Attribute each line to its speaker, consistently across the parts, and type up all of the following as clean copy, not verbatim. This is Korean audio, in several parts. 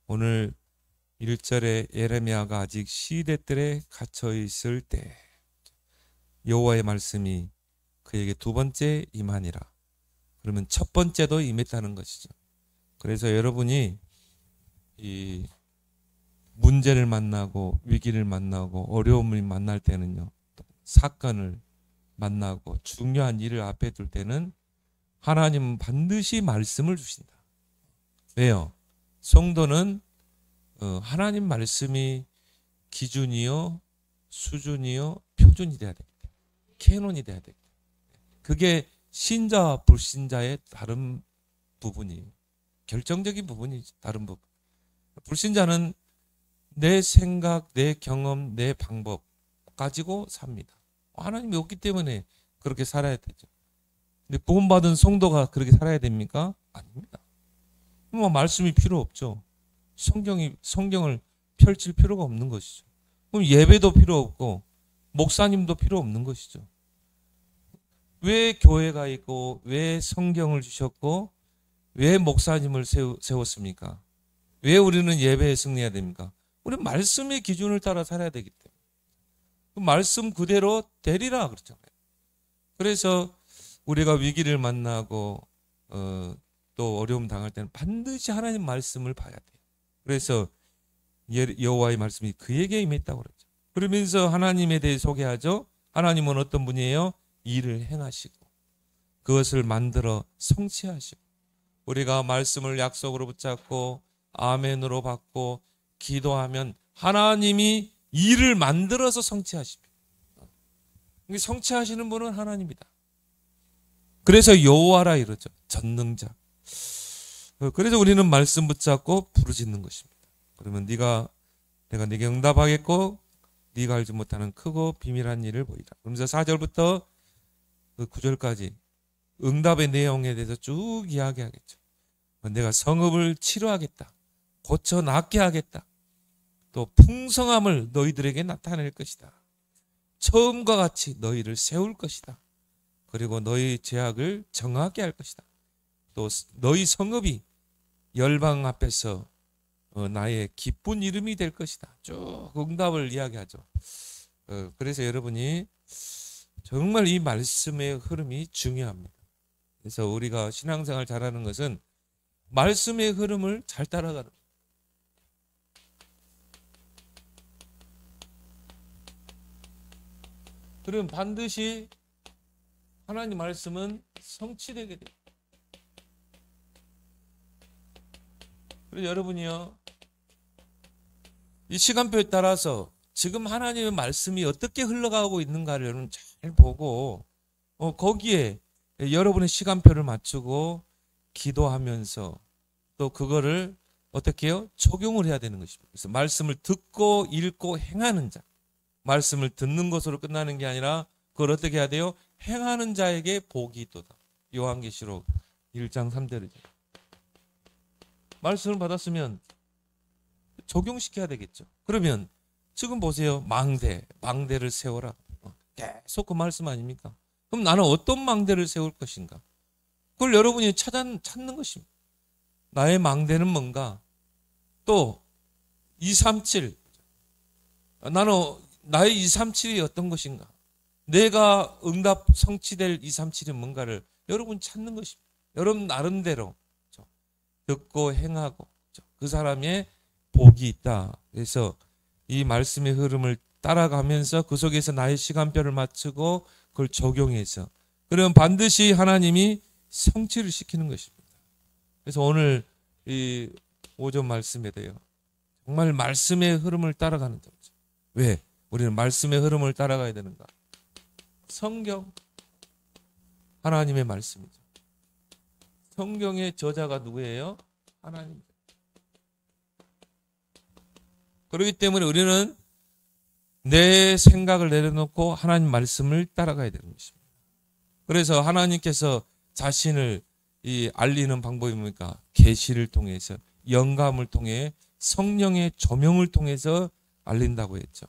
Speaker 1: 오늘 1절에 예레미야가 아직 시대들에 갇혀 있을 때 여호와의 말씀이 그에게 두 번째 임하니라. 그러면 첫 번째도 임했다는 것이죠. 그래서 여러분이 이 문제를 만나고 위기를 만나고 어려움을 만날 때는요, 사건을 만나고 중요한 일을 앞에 둘 때는 하나님은 반드시 말씀을 주신다. 왜요? 성도는 하나님 말씀이 기준이요, 수준이요, 표준이 돼야 됩니다. 캐논이 돼야 됩니다. 그게 신자와 불신자의 다른 부분이에요. 결정적인 부분이죠. 다른 부분. 불신자는 내 생각, 내 경험, 내 방법 가지고 삽니다. 하나님이 없기 때문에 그렇게 살아야 되죠. 근데 구원받은 성도가 그렇게 살아야 됩니까? 아닙니다. 뭐 말씀이 필요 없죠. 성경을 펼칠 필요가 없는 것이죠. 그럼 예배도 필요 없고 목사님도 필요 없는 것이죠. 왜 교회가 있고 왜 성경을 주셨고 왜 목사님을 세웠습니까? 왜 우리는 예배에 승리해야 됩니까? 우리는 말씀의 기준을 따라 살아야 되기 때문에. 그 말씀 그대로 되리라 그러잖아요. 그래서 우리가 위기를 만나고 또 어려움 당할 때는 반드시 하나님 말씀을 봐야 돼요. 그래서 여호와의 말씀이 그에게 임했다고 그러죠. 그러면서 하나님에 대해 소개하죠. 하나님은 어떤 분이에요? 일을 행하시고 그것을 만들어 성취하시고 우리가 말씀을 약속으로 붙잡고 아멘으로 받고 기도하면 하나님이 일을 만들어서 성취하십니다. 성취하시는 분은 하나님이다. 그래서 여호와라 이러죠. 전능자. 그래서 우리는 말씀 붙잡고 부르짖는 것입니다. 그러면 내가 네게 응답하겠고 네가 알지 못하는 크고 비밀한 일을 보이라. 그러면서 4절부터 9절까지 응답의 내용에 대해서 쭉 이야기하겠죠. 내가 성읍을 치료하겠다. 고쳐 낫게 하겠다. 또 풍성함을 너희들에게 나타낼 것이다. 처음과 같이 너희를 세울 것이다. 그리고 너희 죄악을 정하게 할 것이다. 또 너희 성읍이 열방 앞에서 나의 기쁜 이름이 될 것이다. 쭉 응답을 이야기하죠. 그래서 여러분이 정말 이 말씀의 흐름이 중요합니다. 그래서 우리가 신앙생활 잘하는 것은 말씀의 흐름을 잘 따라가는 거예요. 그럼 반드시 하나님 말씀은 성취되게 돼요. 그래서 여러분이요, 이 시간표에 따라서 지금 하나님의 말씀이 어떻게 흘러가고 있는가를 여러분 잘 보고 거기에 여러분의 시간표를 맞추고 기도하면서 또 그거를 어떻게 해요? 적용을 해야 되는 것입니다. 그래서 말씀을 듣고 읽고 행하는 자, 말씀을 듣는 것으로 끝나는 게 아니라 그걸 어떻게 해야 돼요? 행하는 자에게 복이 있도다. 요한계시록 1장 3절이죠. 말씀을 받았으면 적용시켜야 되겠죠. 그러면 지금 보세요. 망대를 세워라. 계속 그 말씀 아닙니까? 그럼 나는 어떤 망대를 세울 것인가? 그걸 여러분이 찾는 것입니다. 나의 망대는 뭔가? 또 237. 나의 237이 어떤 것인가? 내가 응답 성취될 237이 뭔가를 여러분 찾는 것입니다. 여러분 나름대로 듣고 행하고 그 사람의 복이 있다. 그래서 이 말씀의 흐름을 따라가면서 그 속에서 나의 시간표를 맞추고 그걸 적용해서 그러면 반드시 하나님이 성취를 시키는 것입니다. 그래서 오늘 이 5절 말씀에도요. 정말 말씀의 흐름을 따라가는 거죠. 왜? 우리는 말씀의 흐름을 따라가야 되는가? 성경, 하나님의 말씀이죠. 성경의 저자가 누구예요? 하나님. 그렇기 때문에 우리는 내 생각을 내려놓고 하나님 말씀을 따라가야 되는 것입니다. 그래서 하나님께서 자신을 알리는 방법이 뭡니까? 계시를 통해서, 영감을 통해, 성령의 조명을 통해서 알린다고 했죠.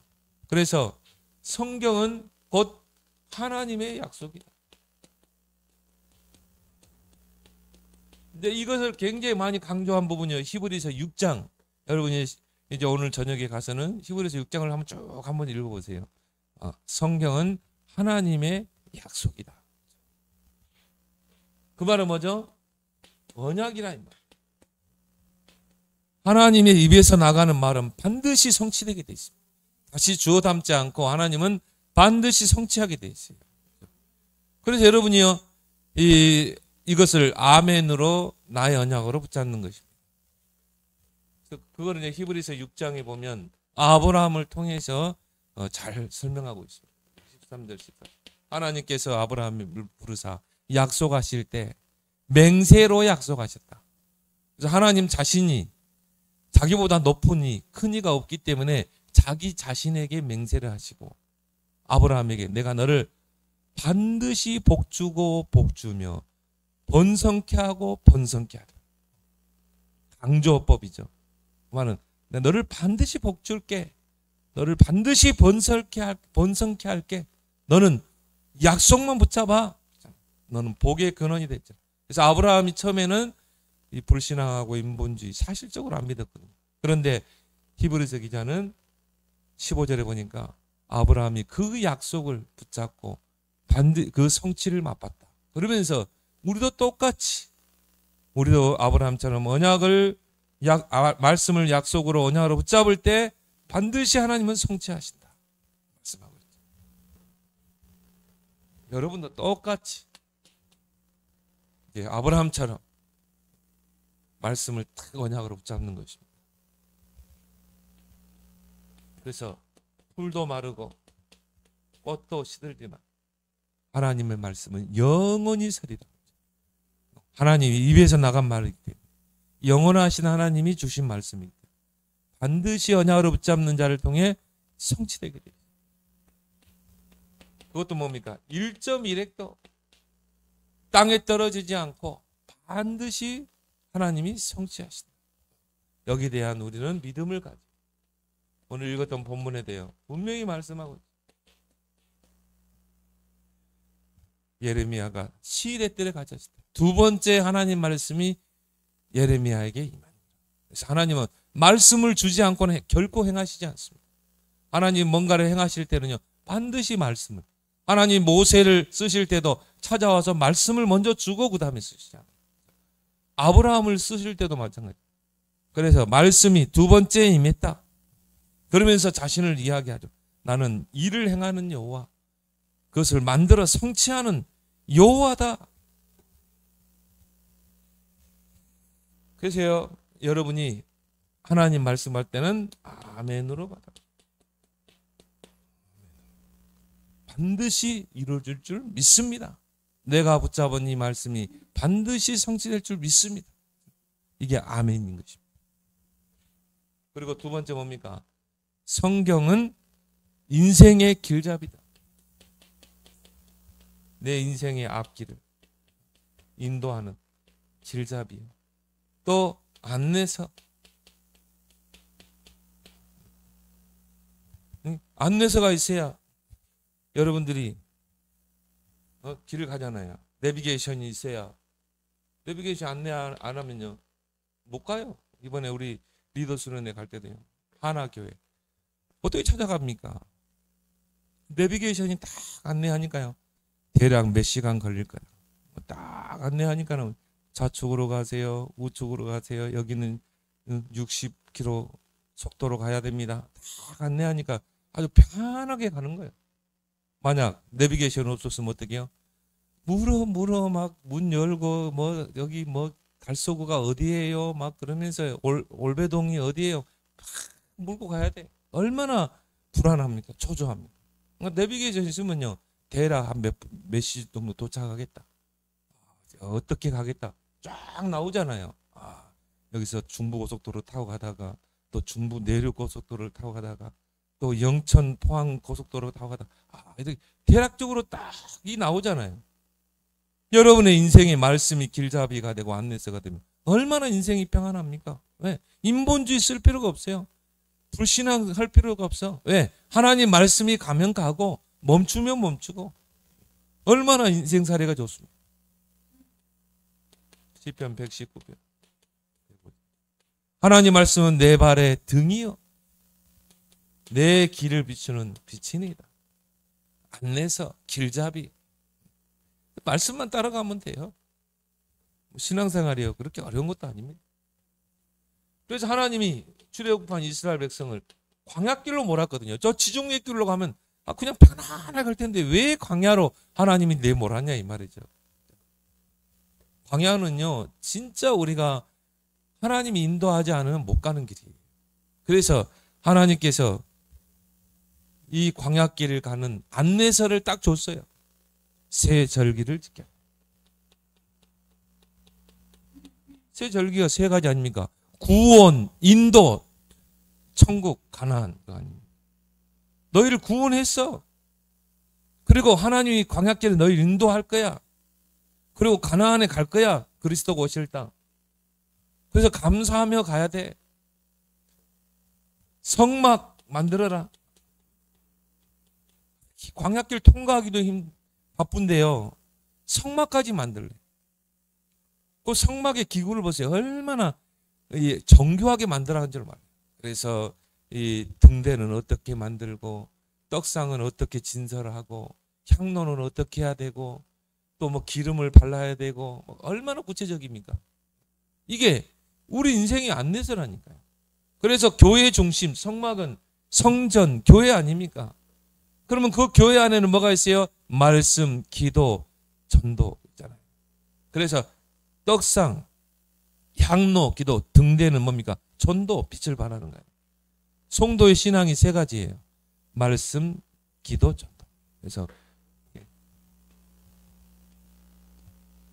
Speaker 1: 그래서 성경은 곧 하나님의 약속이다. 근데 이것을 굉장히 많이 강조한 부분이요. 히브리서 6장. 여러분이 이제 오늘 저녁에 가서는 히브리서 6장을 한번 쭉 한번 읽어보세요. 성경은 하나님의 약속이다. 그 말은 뭐죠? 언약이라 이 말. 하나님의 입에서 나가는 말은 반드시 성취되게 돼 있습니다. 다시 주워 담지 않고 하나님은 반드시 성취하게 돼 있어요. 그래서 여러분이요, 이것을 아멘으로 나의 언약으로 붙잡는 것입니다. 그거는 이제 히브리서 6장에 보면 아브라함을 통해서 잘 설명하고 있습니다. 13절 14. 하나님께서 아브라함을 부르사 약속하실 때 맹세로 약속하셨다. 그래서 하나님 자신이 자기보다 높은 이, 큰 이가 없기 때문에 자기 자신에게 맹세를 하시고 아브라함에게 내가 너를 반드시 복주고 복주며 번성케 하고 번성케 하리라. 강조법이죠. 그 말은 내가 너를 반드시 복줄게. 너를 반드시 번성케 할게. 너는 약속만 붙잡아. 너는 복의 근원이 됐죠. 그래서 아브라함이 처음에는 이 불신앙하고 인본주의 사실적으로 안 믿었거든요. 그런데 히브리서 기자는 15절에 보니까 아브라함이 그 약속을 붙잡고 반드시 그 성취를 맛봤다. 그러면서 우리도 똑같이 우리도 아브라함처럼 말씀을 약속으로 언약으로 붙잡을 때 반드시 하나님은 성취하신다. 말씀하고 있죠. 여러분도 똑같이 아브라함처럼 말씀을 딱 언약으로 붙잡는 것입니다. 그래서 풀도 마르고 꽃도 시들지만 하나님의 말씀은 영원히 서리라. 하나님이 입에서 나간 말이기 때문에 영원하신 하나님이 주신 말씀이기 때문에 반드시 언약으로 붙잡는 자를 통해 성취되게 됩니다. 그것도 뭡니까? 1.1획도 땅에 떨어지지 않고 반드시 하나님이 성취하신다. 여기에 대한 우리는 믿음을 가지고 오늘 읽었던 본문에 대해 분명히 말씀하고 있습니다. 예레미야가 시일의 때를 가졌을 때 두 번째 하나님 말씀이 예레미야에게 임합니다. 그래서 하나님은 말씀을 주지 않고는 결코 행하시지 않습니다. 하나님 뭔가를 행하실 때는요 반드시 말씀을, 하나님 모세를 쓰실 때도 찾아와서 말씀을 먼저 주고 그 다음에 쓰시잖아요. 아브라함을 쓰실 때도 마찬가지예요. 그래서 말씀이 두 번째 임했다. 그러면서 자신을 이야기하죠. 나는 일을 행하는 여호와, 그것을 만들어 성취하는 여호와다. 그래서요, 여러분이 하나님 말씀할 때는 아멘으로 받아. 반드시 이루어질 줄 믿습니다. 내가 붙잡은 이 말씀이 반드시 성취될 줄 믿습니다. 이게 아멘인 것입니다. 그리고 두 번째 뭡니까? 성경은 인생의 길잡이다. 내 인생의 앞길을 인도하는 길잡이요. 또 안내서. 안내서가 있어야 여러분들이 길을 가잖아요. 내비게이션이 있어야. 내비게이션 안내 안 하면요 못 가요. 이번에 우리 리더 수련회 갈 때도요. 하나교회 어떻게 찾아갑니까? 내비게이션이 딱 안내하니까요. 대략 몇 시간 걸릴 거야. 딱 안내하니까는 좌측으로 가세요. 우측으로 가세요. 여기는 60km 속도로 가야 됩니다. 딱 안내하니까 아주 편하게 가는 거예요. 만약 내비게이션 없었으면 어떻게 해요? 물어 막 문 열고 뭐 여기 뭐 달서구가 어디예요? 막 그러면서 올배동이 어디예요? 막 물고 가야 돼. 얼마나 불안합니까? 초조합니까? 그러니까 내비게이션 있으면요. 대략 한 몇 시 정도 도착하겠다. 어떻게 가겠다. 쫙 나오잖아요. 여기서 중부고속도로 타고 가다가 또 중부 내륙고속도로를 타고 가다가 또 영천 포항 고속도로 타고 가다가 이렇게 대략적으로 딱이 나오잖아요. 여러분의 인생의 말씀이 길잡이가 되고 안내서가 되면 얼마나 인생이 평안합니까? 왜? 인본주의 쓸 필요가 없어요. 불신앙할 필요가 없어. 왜? 하나님 말씀이 가면 가고 멈추면 멈추고 얼마나 인생살이가 좋습니까? 시편 119편. 하나님 말씀은 내 발의 등이요 내 길을 비추는 빛이니이다. 안내서 길잡이. 말씀만 따라가면 돼요. 신앙생활이요 그렇게 어려운 것도 아닙니다. 그래서 하나님이 출애굽한 이스라엘 백성을 광야길로 몰았거든요. 저 지중해 길로 가면 그냥 편안하게 갈 텐데 왜 광야로 하나님이 내몰았냐 이 말이죠. 광야는요 진짜 우리가 하나님이 인도하지 않으면 못 가는 길이에요. 그래서 하나님께서 이 광야길을 가는 안내서를 딱 줬어요. 새 절기를 지켜. 새 절기가 세 가지 아닙니까? 구원, 인도, 천국, 가나안. 너희를 구원했어. 그리고 하나님이 광야길을 너희를 인도할 거야. 그리고 가나안에 갈 거야. 그리스도가 오실 땅. 그래서 감사하며 가야 돼. 성막 만들어라. 광야길 통과하기도 바쁜데요. 성막까지 만들래. 그 성막의 기구를 보세요. 얼마나 정교하게 만들어간 줄 말이에요. 그래서 이 등대는 어떻게 만들고 떡상은 어떻게 진설하고 향로는 어떻게 해야 되고 또 뭐 기름을 발라야 되고 얼마나 구체적입니까? 이게 우리 인생의 안내서라니까요. 그래서 교회 중심, 성막은 성전, 교회 아닙니까? 그러면 그 교회 안에는 뭐가 있어요? 말씀, 기도, 전도 있잖아요. 그래서 떡상, 향로, 기도, 등대는 뭡니까? 전도, 빛을 발하는 거예요. 성도의 신앙이 세 가지예요. 말씀, 기도, 전도. 그래서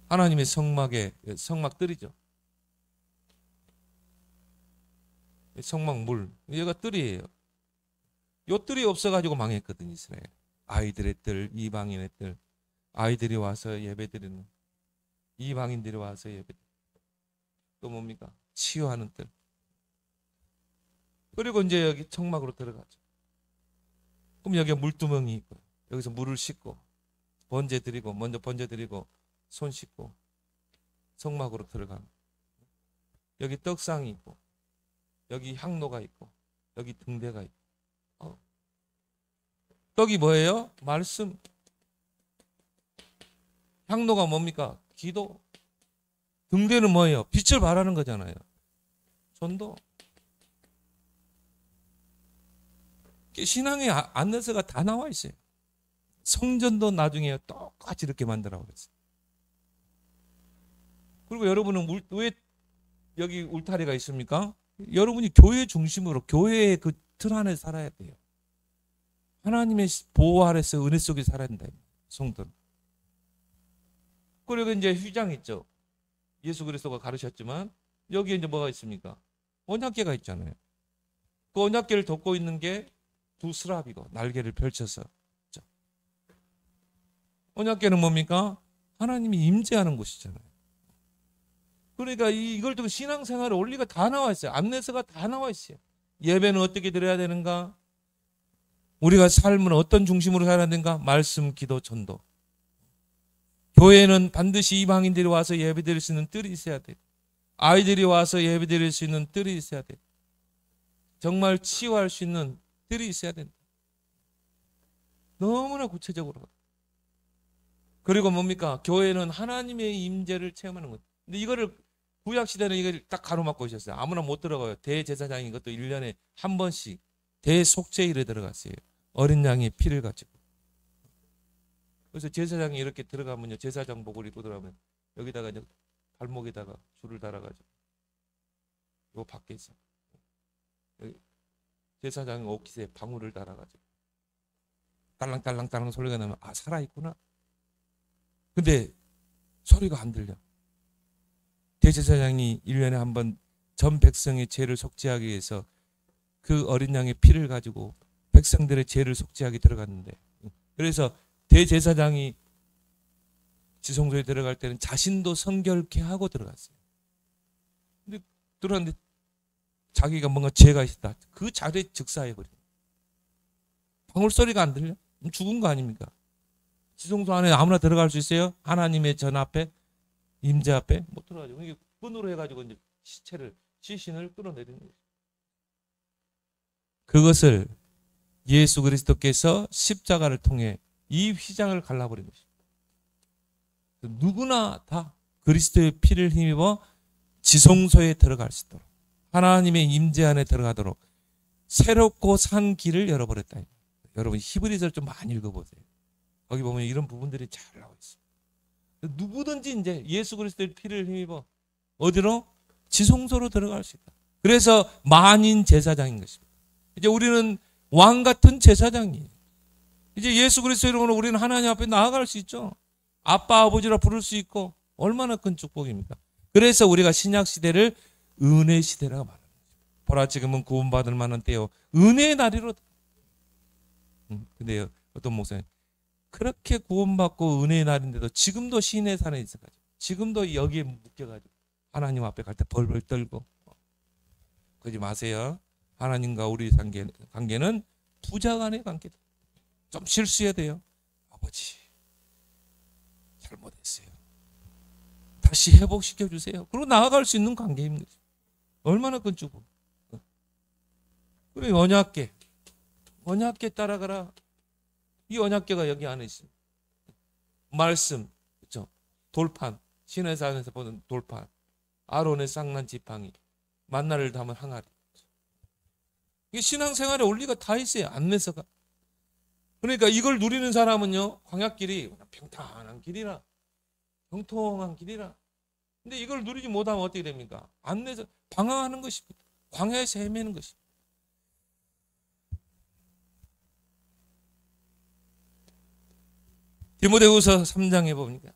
Speaker 1: 하나님의 성막들이죠. 성막 물, 얘가 뜰이에요. 요 뜰이 없어가지고 망했거든 이스라엘. 아이들의 뜰, 이방인의 뜰, 아이들이 와서 예배드리는, 이방인들이 와서 예배드리는. 또 뭡니까? 치유하는 뜰. 그리고 이제 여기 성막으로 들어가죠. 그럼 여기에 물두멍이 있고 여기서 물을 씻고 번제 드리고 먼저 번제 드리고 손 씻고 성막으로 들어가는. 여기 떡상이 있고 여기 향로가 있고 여기 등대가 있고. 떡이 뭐예요? 말씀. 향로가 뭡니까? 기도. 등대는 뭐예요? 빛을 발하는 거잖아요. 전도. 신앙의 안내서가 다 나와 있어요. 성전도 나중에 똑같이 이렇게 만들라고 그랬어요. 그리고 여러분은 왜 여기 울타리가 있습니까? 여러분이 교회 중심으로 교회의 그 틀 안에 살아야 돼요. 하나님의 보호 아래서 은혜 속에 살아야 된다. 성도는. 그리고 이제 휘장 있죠. 예수 그리스도가 가르쳤지만 여기에 이제 뭐가 있습니까? 언약궤가 있잖아요. 그 언약궤를 덮고 있는 게 두 스랍이고 날개를 펼쳐서. 언약궤는 뭡니까? 하나님이 임재하는 곳이잖아요. 그러니까 이걸 두고 신앙생활의 원리가 다 나와 있어요. 안내서가 다 나와 있어요. 예배는 어떻게 드려야 되는가? 우리가 삶은 어떤 중심으로 살아야 되는가? 말씀, 기도, 전도. 교회는 반드시 이방인들이 와서 예배드릴 수 있는 뜰이 있어야 돼요. 아이들이 와서 예배드릴 수 있는 뜰이 있어야 돼요. 정말 치유할 수 있는 뜰이 있어야 된다. 너무나 구체적으로. 그리고 뭡니까? 교회는 하나님의 임재를 체험하는 것. 근데 이거를 구약시대는 이걸 딱 가로막고 있었어요. 아무나 못 들어가요. 대제사장인 것도 1년에 한 번씩 대속죄일에 들어갔어요. 어린 양의 피를 가지고. 그래서 제사장이 이렇게 들어가면요. 제사장복을 입고 들어가면 여기다가 이제 발목에다가 줄을 달아가지고 요 밖에 있어. 제사장이 옷깃에 방울을 달아가지고 딸랑딸랑딸랑 소리가 나면 살아있구나. 근데 소리가 안 들려. 대제사장이 1년에 한 번 전 백성의 죄를 속죄하기 위해서 그 어린 양의 피를 가지고 백성들의 죄를 속죄하게 들어갔는데, 그래서 대제사장이 지성소에 들어갈 때는 자신도 성결케 하고 들어갔어요. 근데 들어갔는데 자기가 뭔가 죄가 있다. 그 자리에 즉사해버려. 방울 소리가 안 들려? 죽은 거 아닙니까? 지성소 안에 아무나 들어갈 수 있어요? 하나님의 전 앞에 임재 앞에 못 들어가죠. 이게 끈으로 해가지고 이제 시신을 끌어내리는 거죠. 그것을 예수 그리스도께서 십자가를 통해 이 휘장을 갈라버린 것입니다. 누구나 다 그리스도의 피를 힘입어 지성소에 들어갈 수 있도록, 하나님의 임재 안에 들어가도록 새롭고 산 길을 열어버렸다. 여러분 히브리서를 좀 많이 읽어보세요. 거기 보면 이런 부분들이 잘 나와 있어요. 누구든지 이제 예수 그리스도의 피를 힘입어 어디로? 지성소로 들어갈 수 있다. 그래서 만인 제사장인 것입니다. 이제 우리는 왕 같은 제사장이에요. 이제 예수 그리스도 이름으로 우리는 하나님 앞에 나아갈 수 있죠. 아빠 아버지라 부를 수 있고 얼마나 큰 축복입니까? 그래서 우리가 신약 시대를 은혜 시대라고 말합니다. 보라 지금은 구원받을 만한 때요 은혜의 날이로. 근데요 어떤 목사님 그렇게 구원받고 은혜의 날인데도 지금도 시내 산에 있어가지고 지금도 여기에 묶여가지고 하나님 앞에 갈 때 벌벌 떨고 그러지 마세요. 하나님과 우리 관계는 부자 간의 관계다. 좀 실수해야 돼요. 아버지 잘못했어요. 다시 회복시켜 주세요. 그리고 나아갈 수 있는 관계인 거죠. 얼마나 큰 축복. 그리고 언약궤 따라가라. 이 언약궤가 여기 안에 있습니다. 말씀, 그렇죠? 돌판, 시내산에서 보는 돌판, 아론의 쌍난 지팡이, 만나를 담은 항아리. 이게 신앙생활에 원리가 다 있어요. 안내서가. 그러니까 이걸 누리는 사람은요, 광야길이 평탄한 길이라, 평통한 길이라. 근데 이걸 누리지 못하면 어떻게 됩니까? 안내서 방황하는 것입니다. 광야에서 헤매는 것입니다. 디모데후서 3장에 보니까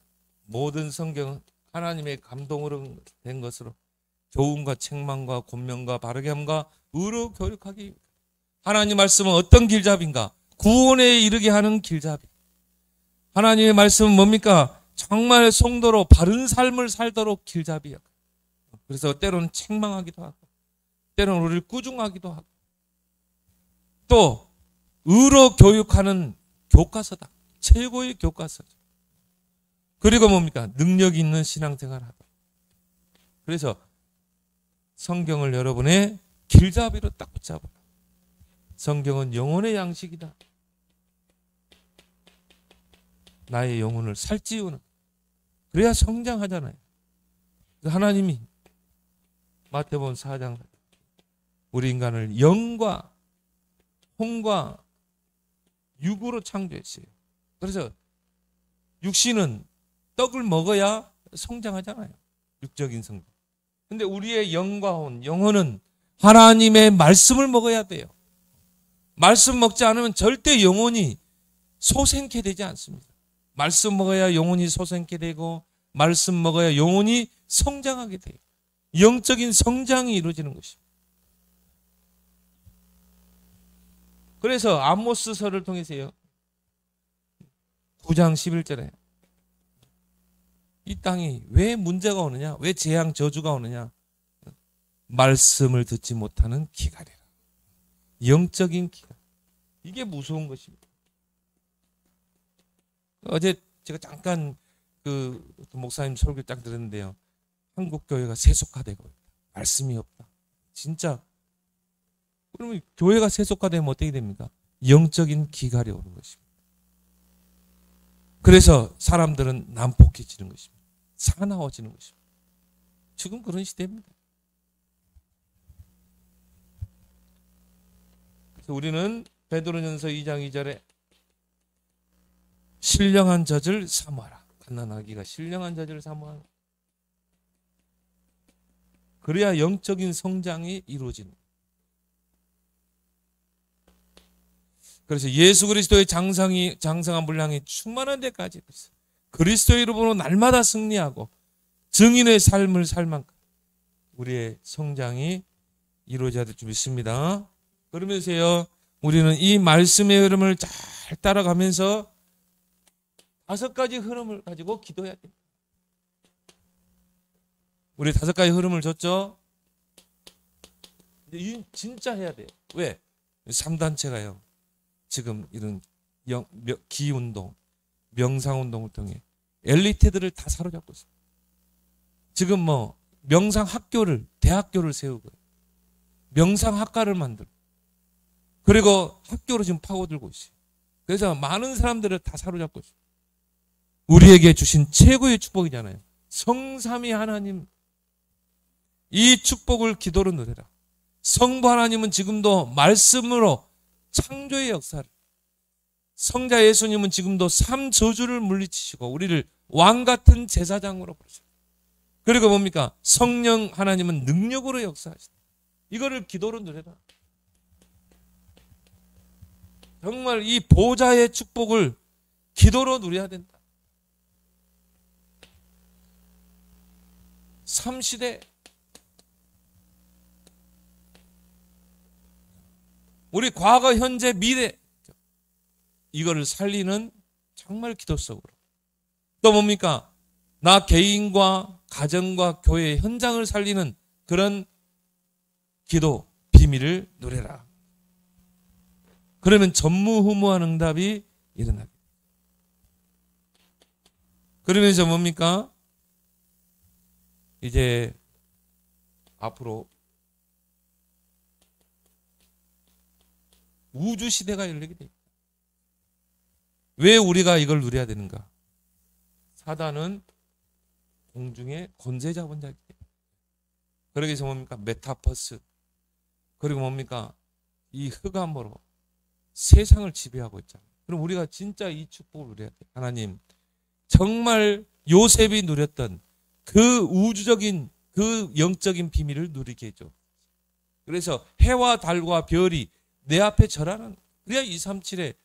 Speaker 1: 모든 성경은 하나님의 감동으로 된 것으로 교훈과 책망과 권면과 바르게 함과 의로 교육하기. 하나님 말씀은 어떤 길잡이인가? 구원에 이르게 하는 길잡이. 하나님의 말씀은 뭡니까? 정말 성도로 바른 삶을 살도록 길잡이야. 그래서 때로는 책망하기도 하고 때로는 우리를 꾸중하기도 하고 또 의로 교육하는 교과서다. 최고의 교과서죠. 그리고 뭡니까? 능력 있는 신앙생활을 하다. 그래서 성경을 여러분의 길잡이로 딱 붙잡아라. 성경은 영혼의 양식이다. 나의 영혼을 살찌우는. 그래야 성장하잖아요. 하나님이 마태복음 4장 우리 인간을 영과 혼과 육으로 창조했어요. 그래서 육신은 떡을 먹어야 성장하잖아요. 육적인 성장. 근데 우리의 영과 혼, 영혼은 하나님의 말씀을 먹어야 돼요. 말씀 먹지 않으면 절대 영혼이 소생케 되지 않습니다. 말씀 먹어야 영혼이 소생케 되고 말씀 먹어야 영혼이 성장하게 돼요. 영적인 성장이 이루어지는 것입니다. 그래서 아모스서를 통해서요. 9장 11절에 이 땅이 왜 문제가 오느냐? 왜 재앙 저주가 오느냐? 말씀을 듣지 못하는 기갈이라. 영적인 기갈. 이게 무서운 것입니다. 어제 제가 잠깐 그 목사님 설교 딱 들었는데요. 한국 교회가 세속화되고 있다. 말씀이 없다. 진짜. 그러면 교회가 세속화되면 어떻게 됩니까? 영적인 기갈이 오는 것입니다. 그래서 사람들은 난폭해지는 것입니다. 사나워지는 것입니다. 지금 그런 시대입니다. 그래서 우리는 베드로전서 2장 2절에 신령한 젖을 사모하라. 갓난아기가 신령한 젖을 사모하라. 그래야 영적인 성장이 이루어지는. 그래서 예수 그리스도의 장성한 분량이 충만한 데까지 그리스도의 이름으로 날마다 승리하고 증인의 삶을 살 만큼 우리의 성장이 이루어져야 될 줄 믿습니다. 그러면서요, 우리는 이 말씀의 흐름을 잘 따라가면서 5가지 흐름을 가지고 기도해야 됩니다. 우리 5가지 흐름을 줬죠? 이제 진짜 해야 돼요. 왜? 3단체가요. 지금 이런 기운동, 명상운동을 통해 엘리트들을 다 사로잡고 있습니다. 지금 뭐 명상학교를, 대학교를 세우고 명상학과를 만들고 그리고 학교로 지금 파고들고 있어요. 그래서 많은 사람들을 다 사로잡고 있어요. 우리에게 주신 최고의 축복이잖아요. 성삼위 하나님, 이 축복을 기도로 누려라. 성부 하나님은 지금도 말씀으로 창조의 역사를, 성자 예수님은 지금도 삼저주를 물리치시고 우리를 왕같은 제사장으로 부르셨다. 그리고 뭡니까? 성령 하나님은 능력으로 역사하시다. 이거를 기도로 누려라. 정말 이 보좌의 축복을 기도로 누려야 된다. 3시대 우리 과거, 현재, 미래 이거를 살리는 정말 기도 속으로. 또 뭡니까? 나 개인과 가정과 교회의 현장을 살리는 그런 기도 비밀을 누려라. 그러면 전무후무한 응답이 일어나게. 그러면서 뭡니까? 이제 앞으로 우주 시대가 열리게 됩니다. 왜 우리가 이걸 누려야 되는가? 사단은 공중의 권세 잡은 자이기 때문에. 그러기 위해서 뭡니까? 메타버스. 그리고 뭡니까? 이 흑암으로 세상을 지배하고 있잖아요. 그럼 우리가 진짜 이 축복을 누려야 돼요. 하나님, 정말 요셉이 누렸던 그 우주적인, 그 영적인 비밀을 누리게 해줘. 그래서 해와 달과 별이 내 앞에 절하는, 그래야 237의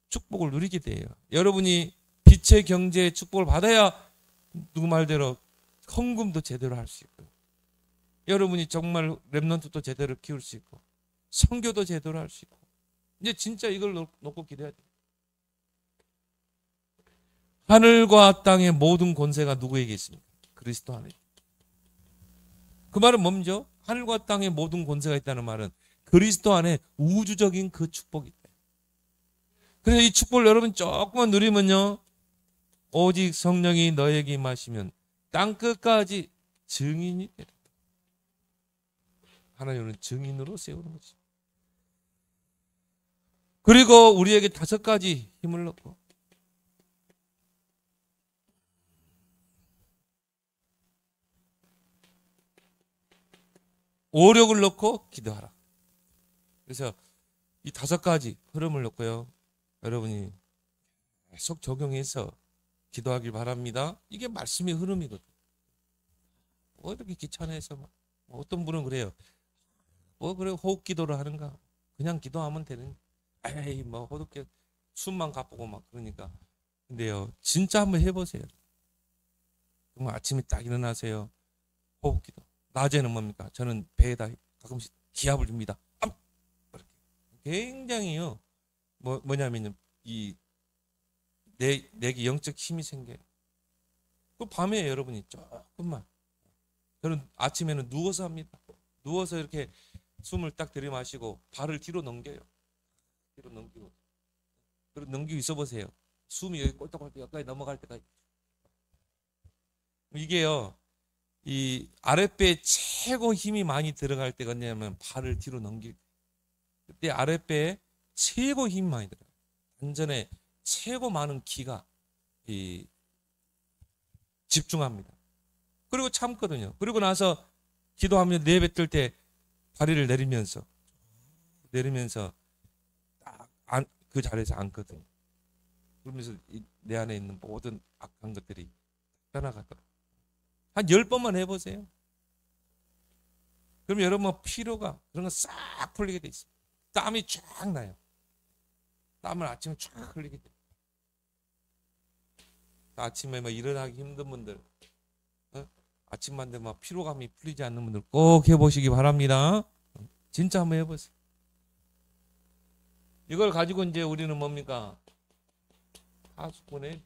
Speaker 1: 축복을 누리게 돼요. 여러분이 빛의 경제의 축복을 받아야 누구 말대로 헌금도 제대로 할 수 있고, 여러분이 정말 렘넌트도 제대로 키울 수 있고, 선교도 제대로 할 수 있고, 이제 진짜 이걸 놓고 기도해야 돼요. 하늘과 땅의 모든 권세가 누구에게 있습니까? 그리스도 안에. 그 말은 뭡니까? 하늘과 땅의 모든 권세가 있다는 말은 그리스도 안에 우주적인 그 축복이 있다. 그래서 이 축복을 여러분 조금만 누리면요, 오직 성령이 너에게 임하시면 땅끝까지 증인이 되라. 하나님은 증인으로 세우는 거죠. 그리고 우리에게 5가지 힘을 넣고, 오력을 넣고 기도하라. 그래서 이 5가지 흐름을 넣고요, 여러분이 계속 적용해서 기도하길 바랍니다. 이게 말씀의 흐름이거든. 뭐 이렇게 귀찮아해서 어떤 분은 그래요. 뭐 그래 호흡 기도를 하는가? 그냥 기도하면 되는. 에이 뭐 호흡기 숨만 가쁘고 막 그러니까. 근데요, 진짜 한번 해보세요. 정말 아침에 딱 일어나세요. 호흡 기도. 낮에는 뭡니까? 저는 배에다 가끔씩 기압을 줍니다. 이렇게. 굉장히요. 뭐냐면요, 이 내게 영적 힘이 생겨요. 그 밤에 여러분이 조금만. 저는 아침에는 누워서 합니다. 누워서 이렇게 숨을 딱 들이마시고 발을 뒤로 넘겨요. 뒤로 넘기고. 그리고 넘기고 있어 보세요. 숨이 여기 꼴딱꼴딱 여기까지 넘어갈 때까지. 이게요, 이 아랫배에 최고 힘이 많이 들어갈 때가 뭐냐면 발을 뒤로 넘길 때. 그때 아랫배에 최고 힘이 많이 들어가요. 완전에 최고 많은 기가 집중합니다. 그리고 참거든요. 그리고 나서 기도하며 내뱉을 때 다리를 내리면서 딱 그 자리에서 앉거든요. 그러면서 내 안에 있는 모든 악한 것들이 떠나가도록 한 10번만 해보세요. 그럼 여러분 피로가 그런 거 싹 풀리게 돼 있어요. 땀이 쫙 나요. 땀을 아침에 쫙 흘리게 돼요. 아침에 막 일어나기 힘든 분들, 아침만 되면 피로감이 풀리지 않는 분들 꼭 해보시기 바랍니다. 진짜 한번 해보세요. 이걸 가지고 이제 우리는 뭡니까? 하수꾼의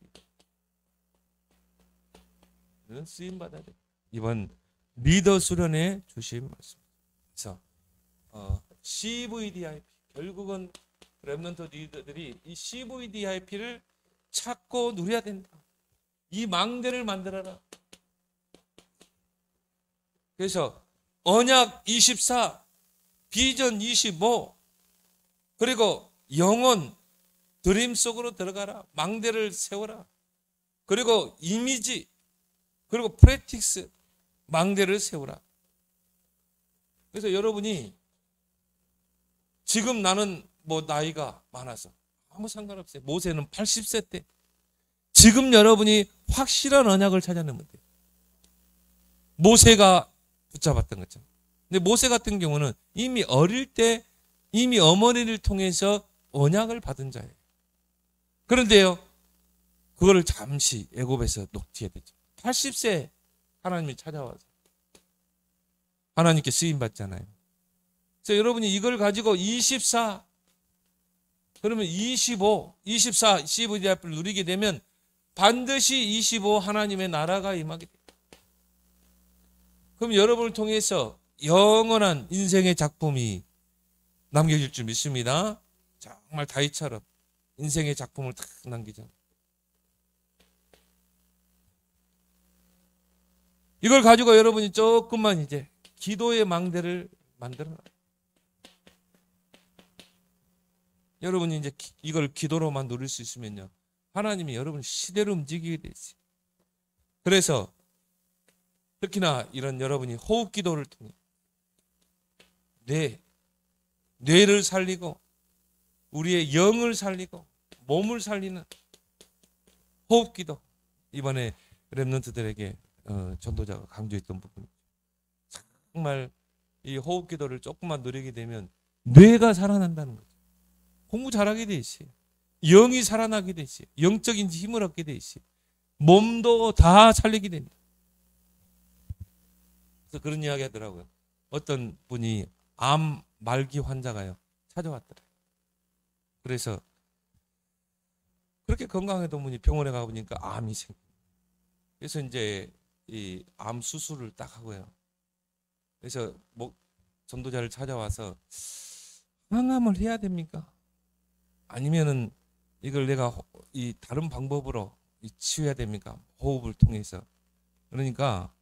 Speaker 1: 이런 쓰임 받아야 돼. 이번 리더 수련회 주신 말씀. 그래서 CVDIP, 결국은 렘넌트 리더들이 이 CVDIP를 찾고 누려야 된다. 이 망대를 만들어라. 그래서 언약 24, 비전 25, 그리고 영혼, 드림 속으로 들어가라. 망대를 세워라. 그리고 이미지, 그리고 프랙티스, 망대를 세우라. 그래서 여러분이 지금 나는 뭐 나이가 많아서 아무 상관없어요. 모세는 80세 때. 지금 여러분이 확실한 언약을 찾아내면 돼요. 모세가 붙잡았던 것처럼. 근데 모세 같은 경우는 이미 어릴 때 이미 어머니를 통해서 언약을 받은 자예요. 그런데요, 그거를 잠시 애굽에서 녹지해야 되죠. 80세 하나님이 찾아와서 하나님께 쓰임 받잖아요. 그래서 여러분이 이걸 가지고 24, 그러면 25, 24, 15의 앞을 누리게 되면 반드시 25 하나님의 나라가 임하게 돼요. 그럼 여러분을 통해서 영원한 인생의 작품이 남겨질 줄 믿습니다. 정말 다윗처럼 인생의 작품을 딱 남기죠. 이걸 가지고 여러분이 조금만 이제 기도의 망대를 만들어라. 여러분이 이제 이걸 기도로만 누릴 수 있으면요, 하나님이 여러분 시대를 움직이게 돼 있어요. 그래서 특히나 이런 여러분이 호흡 기도를 통해 뇌를 살리고 우리의 영을 살리고 몸을 살리는 호흡 기도, 이번에 렘넌트들에게 전도자가 강조했던 부분, 정말 이 호흡 기도를 조금만 누리게 되면 뇌가 살아난다는 거죠. 공부 잘하게 돼 있어요. 영이 살아나게 돼 있어요. 영적인 힘을 얻게 돼 있어요. 몸도 다 살리게 됩니다. 그래서 그런 이야기 하더라고요. 어떤 분이 암 말기 환자가요, 찾아왔더라고요. 그래서 그렇게 건강했던 분이 병원에 가보니까 암이 생겨요. 그래서 이제 이 암 수술을 딱 하고요. 그래서 전도자를 찾아와서 항암을 해야 됩니까? 아니면은 이걸 내가 이 다른 방법으로 치유해야 됩니까? 호흡을 통해서. 그러니까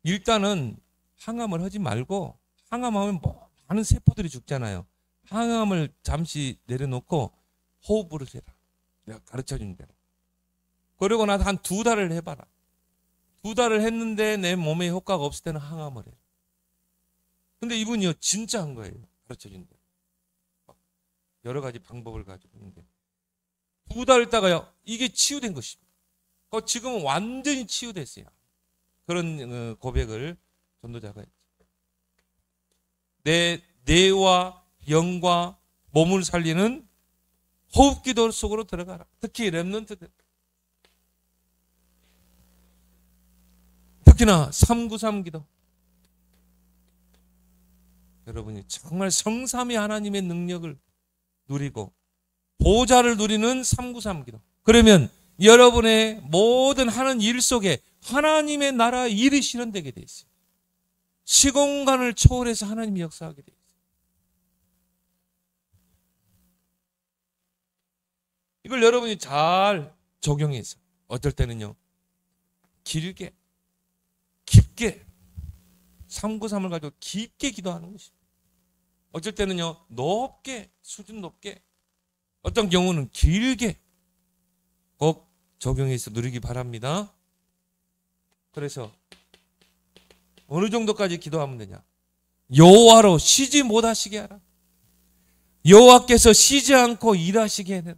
Speaker 1: 일단은 항암을 하지 말고, 항암하면 많은 세포들이 죽잖아요. 항암을 잠시 내려놓고 호흡을 해라. 내가 가르쳐준 대로. 그러고 나서 한 2달을 해봐라. 2달을 했는데 내 몸에 효과가 없을 때는 항암을 해. 근데 이분이요, 진짜 한 거예요. 가르쳐준 대로. 여러 가지 방법을 가지고 있는데 2달 있다가요, 이게 치유된 것입니다. 지금은 완전히 치유됐어요. 그런 고백을 전도자가 했죠. 내 뇌와 영과 몸을 살리는 호흡 기도 속으로 들어가라. 특히 렘넌트들, 특히나 393 기도. 여러분이 정말 성삼위 하나님의 능력을 누리고 보좌를 누리는 393 기도. 그러면 여러분의 모든 하는 일 속에 하나님의 나라 일이 실현되게 돼 있어요. 시공간을 초월해서 하나님이 역사하게 돼 있어요. 이걸 여러분이 잘 적용해서 어떨 때는요, 길게 깊게 393을 가지고 깊게 기도하는 것입니다. 어쩔 때는요, 높게, 수준 높게, 어떤 경우는 길게 꼭 적용해서 누리기 바랍니다. 그래서 어느 정도까지 기도하면 되냐? 여호와로 쉬지 못하시게 하라. 여호와께서 쉬지 않고 일하시게 해라.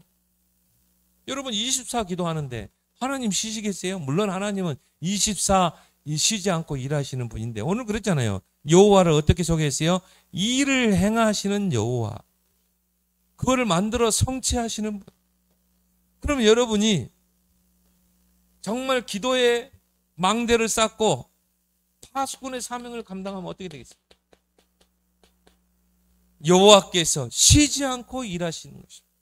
Speaker 1: 여러분 24 기도하는데 하나님 쉬시겠어요? 물론 하나님은 24 쉬지 않고 일하시는 분인데, 오늘 그랬잖아요. 여호와를 어떻게 소개했어요? 일을 행하시는 여호와. 그거를 만들어 성취하시는 분. 그럼 여러분이 정말 기도의 망대를 쌓고 파수꾼의 사명을 감당하면 어떻게 되겠습니까? 여호와께서 쉬지 않고 일하시는 것입니다.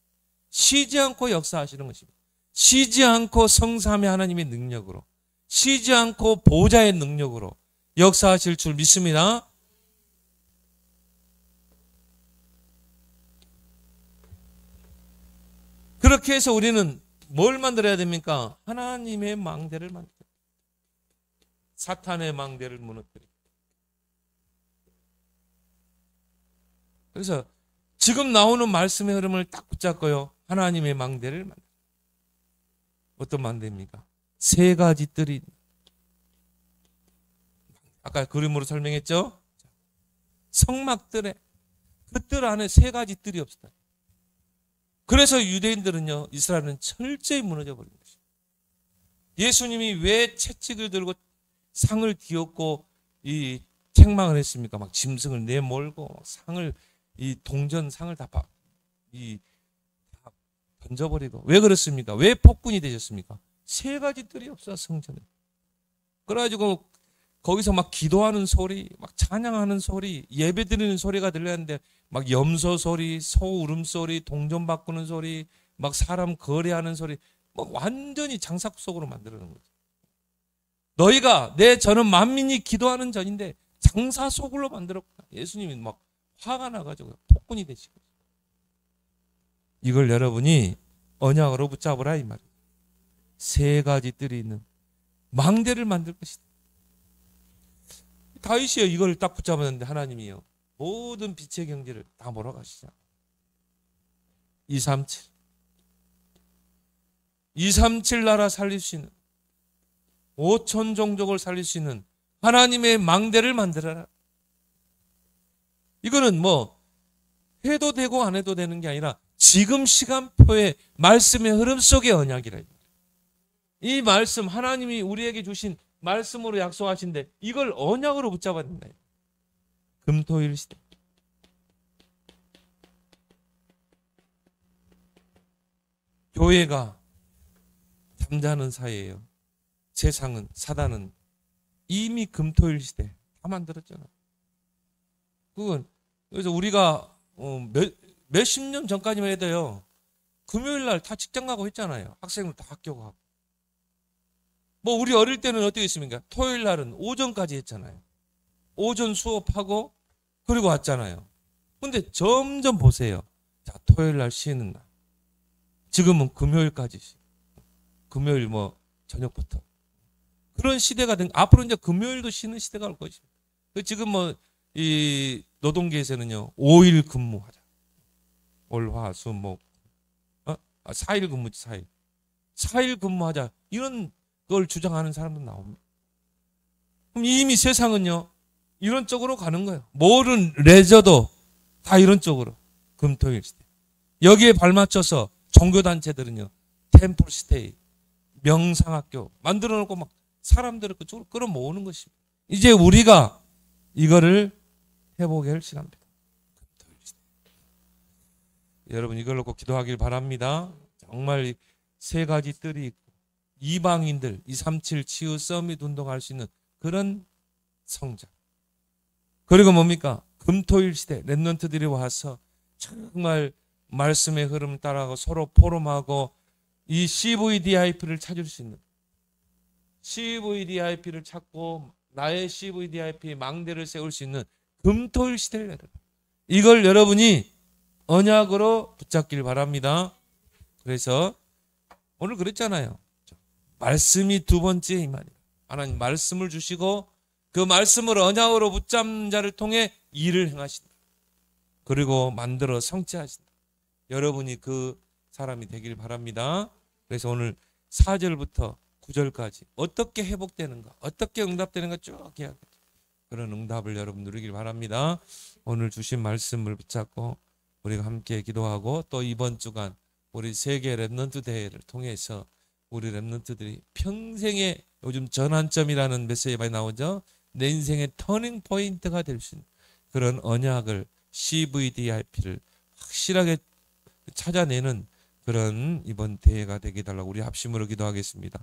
Speaker 1: 쉬지 않고 역사하시는 것입니다. 쉬지 않고 성삼위 하나님의 능력으로, 쉬지 않고 보좌의 능력으로 역사하실 줄 믿습니다. 그렇게 해서 우리는 뭘 만들어야 됩니까? 하나님의 망대를 만들어야 됩니다. 사탄의 망대를 무너뜨리고 그래서 지금 나오는 말씀의 흐름을 딱 붙잡고요. 하나님의 망대를 만들. 어떤 망대입니까? 세 가지 뜰이. 아까 그림으로 설명했죠? 성막뜰에 그 뜰 안에 세 가지 뜰이 없었다. 그래서 유대인들은요, 이스라엘은 철저히 무너져 버린 것이죠. 예수님이 왜 채찍을 들고 상을 뒤엎고 이 책망을 했습니까? 막 짐승을 내몰고 상을 이 동전상을 다 던져버리고. 왜 그렇습니까? 왜 폭군이 되셨습니까? 세 가지 뜰이 없어 성전에. 그래가지고 거기서 막 기도하는 소리, 막 찬양하는 소리, 예배드리는 소리가 들렸는데 막 염소 소리, 소 울음소리, 동전 바꾸는 소리, 막 사람 거래하는 소리, 막 완전히 장사 속으로 만들어 놓은 거죠. 너희가 저는 만민이 기도하는 전인데 장사 속으로 만들었구나. 예수님이 막 화가 나가지고 폭군이 되시고. 이걸 여러분이 언약으로 붙잡으라 이 말이에요. 세 가지 뜰이 있는 망대를 만들 것이다. 다윗이요 이걸 딱 붙잡았는데 하나님이요 모든 빛의 경지를 다 몰아가시자. 237 나라 살릴 수 있는 5천 종족을 살릴 수 있는 하나님의 망대를 만들어라. 이거는 뭐 해도 되고 안 해도 되는 게 아니라 지금 시간표의 말씀의 흐름 속의 언약이라. 이 말씀 하나님이 우리에게 주신 말씀으로 약속하신데 이걸 언약으로 붙잡아야 된다. 금토일 시대. 교회가 잠자는 사이에요. 세상은 사단은 이미 금토일 시대 다 만들었잖아. 그건 그래서 우리가 몇십 년 전까지만 해도요. 금요일 날 다 직장 가고 했잖아요. 학생들 다 학교 가고. 뭐 우리 어릴 때는 어떻게 했습니까? 토요일 날은 오전까지 했잖아요. 오전 수업하고 그리고 왔잖아요. 근데 점점 보세요. 자, 토요일 날 쉬는 날. 지금은 금요일까지. 금요일 뭐 저녁부터. 그런 시대가 앞으로 이제 금요일도 쉬는 시대가 올 것입니다. 지금 뭐 이 노동계에서는요. 5일 근무하자. 월, 화, 수, 목. 4일 근무지 4일. 4일 근무하자. 이런 걸 주장하는 사람도 나옵니다. 그럼 이미 세상은요. 이런 쪽으로 가는 거예요. 모든 레저도 다 이런 쪽으로. 금토일 시대. 여기에 발맞춰서 종교단체들은요. 템플 스테이, 명상학교 만들어 놓고 막 사람들을 그쪽으로 끌어모으는 것입니다. 이제 우리가 이거를 회복해야 할 시간입니다. 금토일 시대. 여러분 이걸로 꼭 기도하길 바랍니다. 정말 세 가지 뜰이 있고 이방인들 237 치유 서밋 운동할 수 있는 그런 성장. 그리고 뭡니까? 금토일 시대 렘넌트들이 와서 정말 말씀의 흐름을 따라가고 서로 포럼하고 이 CVDIP를 찾을 수 있는 CVDIP를 찾고 나의 CVDIP 망대를 세울 수 있는 금토일 시대를 열어라. 이걸 여러분이 언약으로 붙잡길 바랍니다. 그래서 오늘 그랬잖아요. 말씀이 두 번째 이 말이에요. 하나님 말씀을 주시고 그 말씀을 언약으로 붙잡는 자를 통해 일을 행하신다. 그리고 만들어 성취하신다. 여러분이 그 사람이 되길 바랍니다. 그래서 오늘 4절부터 9절까지 어떻게 회복되는가, 어떻게 응답되는가 쭉 이야기하죠. 그런 응답을 여러분 누리길 바랍니다. 오늘 주신 말씀을 붙잡고 우리가 함께 기도하고 또 이번 주간 우리 세계 렘넌트 대회를 통해서 우리 렘넌트들이 평생의 요즘 전환점이라는 메시지 많이 나오죠. 내 인생의 터닝 포인트가 될 수 있는 그런 언약을 CVDIP를 확실하게 찾아내는 그런 이번 대회가 되게 달라고 우리 합심으로 기도하겠습니다.